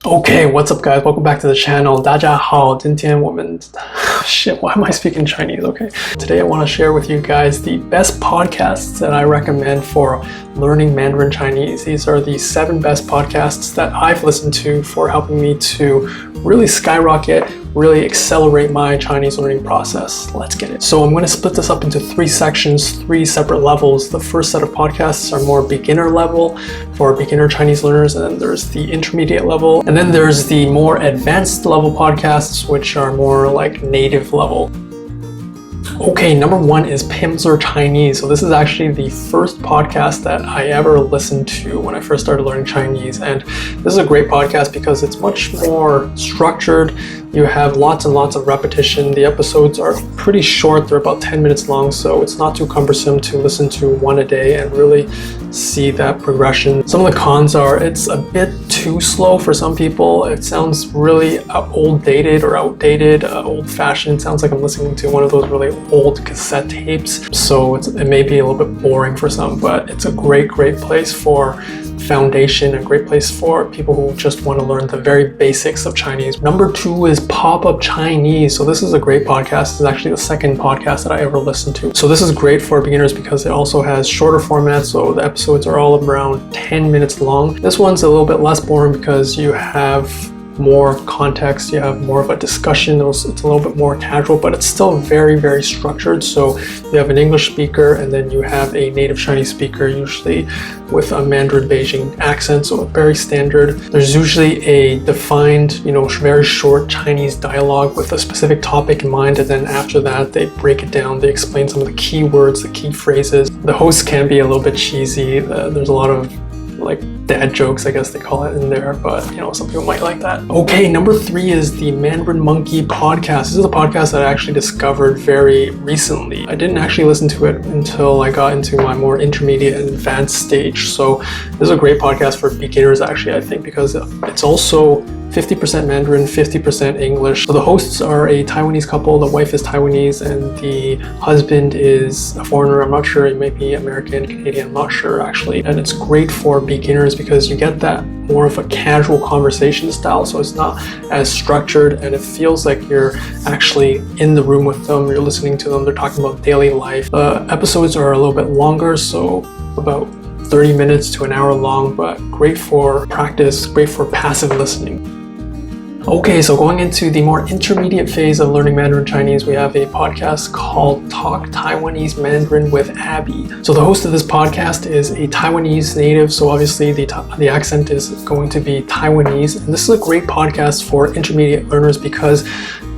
Okay, what's up guys? Welcome back to the channel. 大家好，今天我们 shit, why am I speaking Chinese? Okay. Today I want to share with you guys the best podcasts that I recommend for learning Mandarin Chinese. These are the 7 best podcasts that I've listened to for helping me to really skyrocket, really accelerate my Chinese learning process. Let's get it. So I'm going to split this up into 3 sections, 3 separate levels. The first set of podcasts are more beginner level for beginner Chinese learners, and then there's the intermediate level, and then there's the more advanced level podcasts, which are more like native level. Okay, number 1 is Pimsleur Chinese. So this is actually the first podcast that I ever listened to when I first started learning Chinese. And this is a great podcast because it's much more structured. You have lots and lots of repetition. The episodes are pretty short. They're about 10 minutes long, so it's not too cumbersome to listen to one a day and really see that progression. Some of the cons are it's a bit too slow for some people. It sounds really old-dated or outdated, old-fashioned. Sounds like I'm listening to one of those really old cassette tapes. So it may be a little bit boring for some, but it's a great place for foundation, a great place for people who just want to learn the very basics of Chinese. Number 2 is Popup Chinese. So this is a great podcast. It's actually the second podcast that I ever listened to. So this is great for beginners because it also has shorter formats. So the episodes are all around 10 minutes long. This one's a little bit less boring because you have more context, you have more of a discussion. It's a little bit more casual, but it's still very structured. So you have an English speaker and then you have a native Chinese speaker, usually with a Mandarin Beijing accent, so very standard. There's usually a defined, very short Chinese dialogue with a specific topic in mind, and then after that they break it down, they explain some of the key words, the key phrases. The host can be a little bit cheesy. There's a lot of like dad jokes, I guess they call it in there, but some people might like that. Okay, number 3 is the Mandarin Monkey podcast. This is a podcast that I actually discovered very recently. I didn't actually listen to it until I got into my more intermediate and advanced stage. So this is a great podcast for beginners actually, I think, because it's also 50% Mandarin, 50% English. So the hosts are a Taiwanese couple. The wife is Taiwanese and the husband is a foreigner. I'm not sure, it may be American, Canadian, I'm not sure actually. And it's great for beginners because you get that more of a casual conversation style. So it's not as structured and it feels like you're actually in the room with them. You're listening to them. They're talking about daily life. The episodes are a little bit longer, so about 30 minutes to an hour long, but great for practice, great for passive listening. Okay, so going into the more intermediate phase of learning Mandarin Chinese, we have a podcast called Talk Taiwanese Mandarin with Abby. So the host of this podcast is a Taiwanese native, so obviously the accent is going to be Taiwanese. And this is a great podcast for intermediate learners because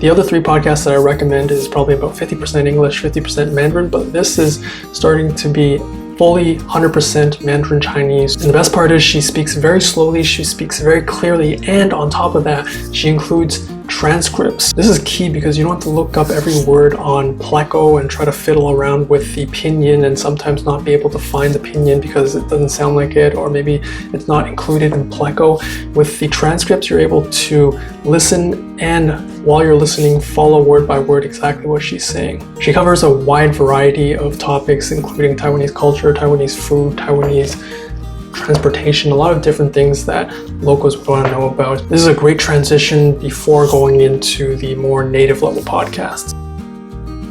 the other 3 podcasts that I recommend is probably about 50% English, 50% Mandarin, but this is starting to be fully 100% Mandarin Chinese. And the best part is she speaks very slowly, she speaks very clearly, and on top of that, she includes transcripts. This is key because you don't have to look up every word on Pleco and try to fiddle around with the pinyin and sometimes not be able to find the pinyin because it doesn't sound like it, or maybe it's not included in Pleco. With the transcripts, you're able to listen and while you're listening, follow word by word exactly what she's saying. She covers a wide variety of topics, including Taiwanese culture, Taiwanese food, Taiwanese transportation, a lot of different things that locals would want to know about. This is a great transition before going into the more native level podcasts.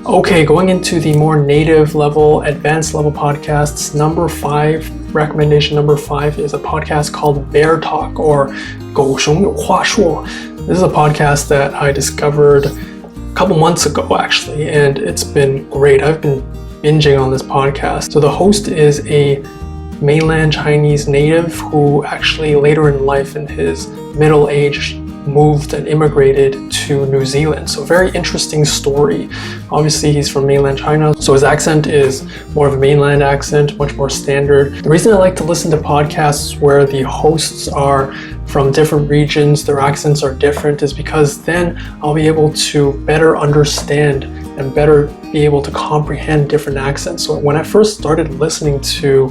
Okay, going into the more native level, advanced level podcasts, recommendation number 5 is a podcast called BearTalk, or 狗熊有话说. This is a podcast that I discovered a couple months ago actually, and it's been great. I've been binging on this podcast. So the host is a mainland Chinese native who actually later in life, in his middle age, moved and immigrated to New Zealand. So very interesting story. Obviously he's from mainland China, so his accent is more of a mainland accent, much more standard. The reason I like to listen to podcasts where the hosts are from different regions, their accents are different, is because then I'll be able to better understand and better be able to comprehend different accents. So when I first started listening to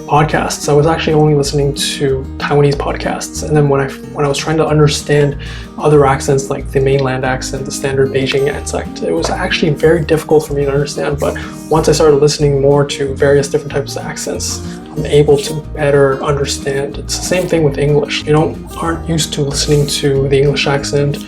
podcasts, I was actually only listening to Taiwanese podcasts, and then when I was trying to understand other accents like the mainland accent, the standard Beijing accent, it was actually very difficult for me to understand. But once I started listening more to various different types of accents, I'm able to better understand. It's the same thing with English. You aren't used to listening to the English accent,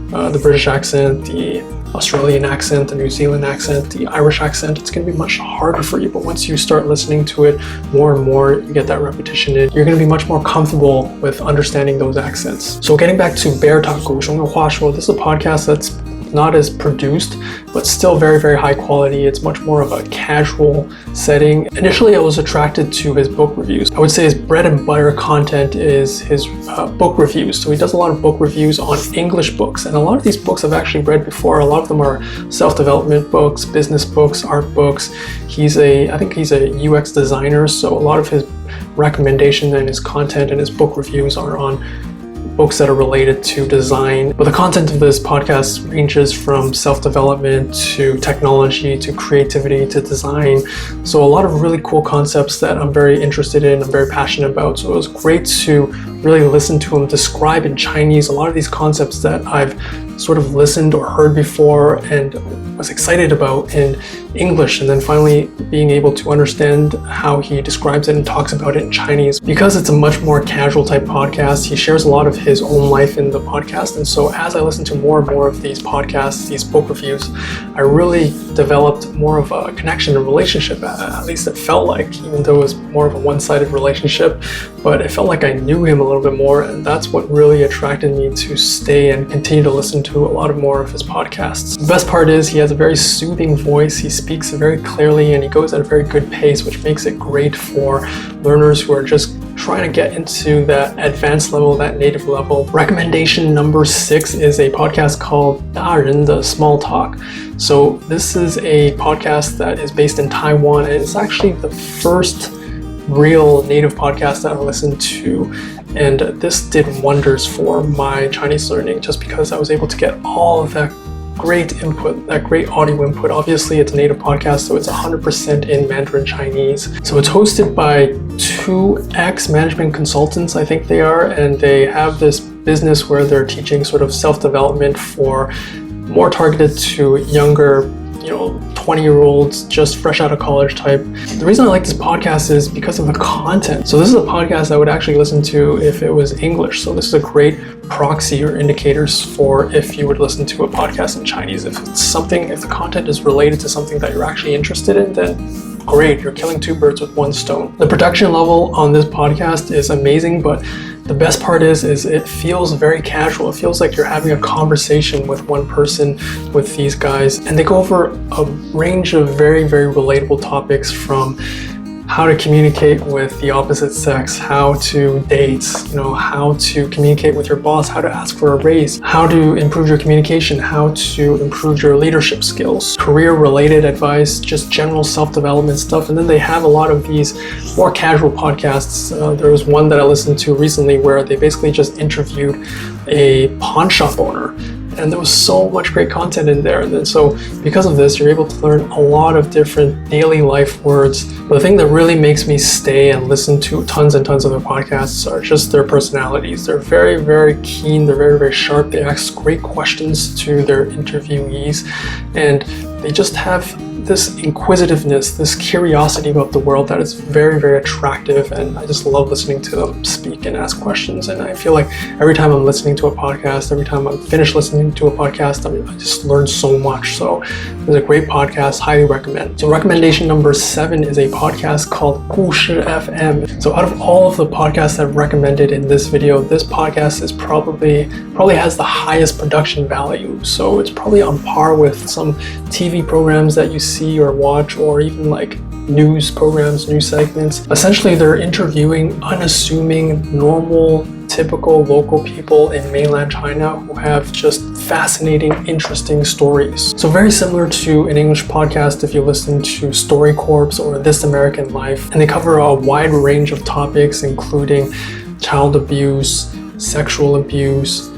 the British accent, the Australian accent, the New Zealand accent, the Irish accent. It's going to be much harder for you, but once you start listening to it more and more, you get that repetition in, you're going to be much more comfortable with understanding those accents. So getting back to BearTalk, 狗熊有话说, this is a podcast that's not as produced, but still very, very high quality. It's much more of a casual setting. Initially, I was attracted to his book reviews. I would say his bread and butter content is his book reviews. So he does a lot of book reviews on English books. And a lot of these books I've actually read before. A lot of them are self-development books, business books, art books. I think he's a UX designer. So a lot of his recommendations and his content and his book reviews are on books that are related to design. But the content of this podcast ranges from self-development to technology to creativity to design. So a lot of really cool concepts that I'm very interested in, I'm very passionate about. So it was great to really listen to him describe in Chinese a lot of these concepts that I've sort of listened or heard before and was excited about in English, and then finally being able to understand how he describes it and talks about it in Chinese. Because it's a much more casual type podcast, he shares a lot of his own life in the podcast, and so as I listen to more and more of these podcasts, these book reviews, I really developed more of a connection and relationship. At least it felt like, even though it was more of a one-sided relationship, but it felt like I knew him a little bit more, and that's what really attracted me to stay and continue to listen to a lot more of his podcasts. The best part is he has a very soothing voice, he speaks very clearly, and he goes at a very good pace, which makes it great for learners who are just trying to get into that advanced level, that native level. Recommendation number 6 is a podcast called 大人的 Small Talk. So this is a podcast that is based in Taiwan, and it's actually the first real native podcast that I've listened to, and this did wonders for my Chinese learning just because I was able to get all of that great input, that great audio input. Obviously, it's a native podcast, so it's 100% in Mandarin Chinese. So it's hosted by 2 ex-management consultants, I think they are, and they have this business where they're teaching sort of self-development for more targeted to younger, 20-year-olds just fresh out of college type. The reason I like this podcast is because of the content. So this is a podcast I would actually listen to if it was English. So this is a great proxy or indicators for if you would listen to a podcast in Chinese. If the content is related to something that you're actually interested in, then great, you're killing 2 birds with 1 stone. The production level on this podcast is amazing, but the best part is it feels very casual. It feels like you're having a conversation with one person, with these guys, and they go over a range of very, very relatable topics, from how to communicate with the opposite sex, how to date, how to communicate with your boss, how to ask for a raise, how to improve your communication, how to improve your leadership skills, career-related advice, just general self-development stuff. And then they have a lot of these more casual podcasts. There was one that I listened to recently where they basically just interviewed a pawn shop owner, and there was so much great content in there. And then so because of this, you're able to learn a lot of different daily life words. But the thing that really makes me stay and listen to tons and tons of their podcasts are just their personalities. They're very, very keen, they're very, very sharp, they ask great questions to their interviewees, and they just have this inquisitiveness, this curiosity about the world that is very, very attractive, and I just love listening to them speak and ask questions. And I feel like every time I'm listening to a podcast, every time I'm finished listening to a podcast, I just learn so much. So it's a great podcast, highly recommend. So recommendation number 7 is a podcast called 故事 FM. So out of all of the podcasts I've recommended in this video, this podcast is probably has the highest production value. So it's probably on par with some TV programs that you see or watch, or even like news programs, news segments. Essentially, they're interviewing unassuming, normal, typical local people in mainland China who have just fascinating, interesting stories. So very similar to an English podcast if you listen to Story Corps or This American Life, and they cover a wide range of topics including child abuse, sexual abuse,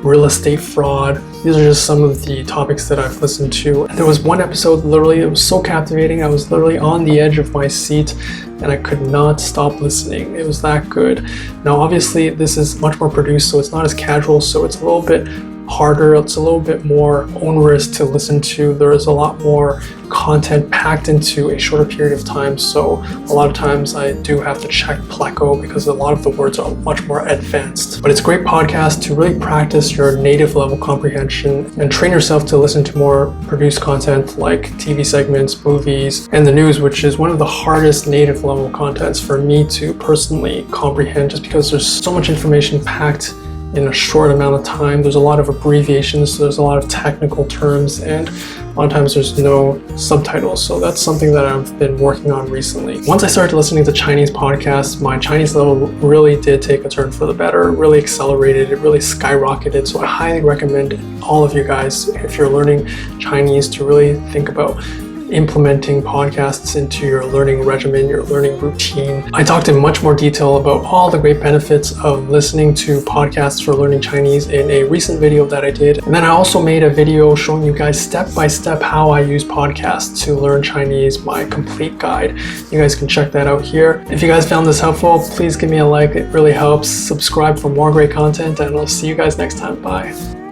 real estate fraud. These are just some of the topics that I've listened to. And there was one episode, literally, it was so captivating. I was literally on the edge of my seat and I could not stop listening. It was that good. Now, obviously, this is much more produced, so it's not as casual, so it's a little bit harder. It's a little bit more onerous to listen to. There is a lot more content packed into a shorter period of time. So a lot of times I do have to check pleco because a lot of the words are much more advanced. But it's a great podcast to really practice your native level comprehension and train yourself to listen to more produced content like TV segments, movies, and the news, which is one of the hardest native level contents for me to personally comprehend just because there's so much information packed in a short amount of time. There's a lot of abbreviations, so there's a lot of technical terms, and a lot of times there's no subtitles. So that's something that I've been working on recently. Once I started listening to Chinese podcasts, my Chinese level really did take a turn for the better, really accelerated, it really skyrocketed. So I highly recommend all of you guys, if you're learning Chinese, to really think about implementing podcasts into your learning regimen, your learning routine. I talked in much more detail about all the great benefits of listening to podcasts for learning Chinese in a recent video that I did. And then I also made a video showing you guys step by step how I use podcasts to learn Chinese, my complete guide. You guys can check that out here. If you guys found this helpful, please give me a like. It really helps. Subscribe for more great content, and I'll see you guys next time. Bye.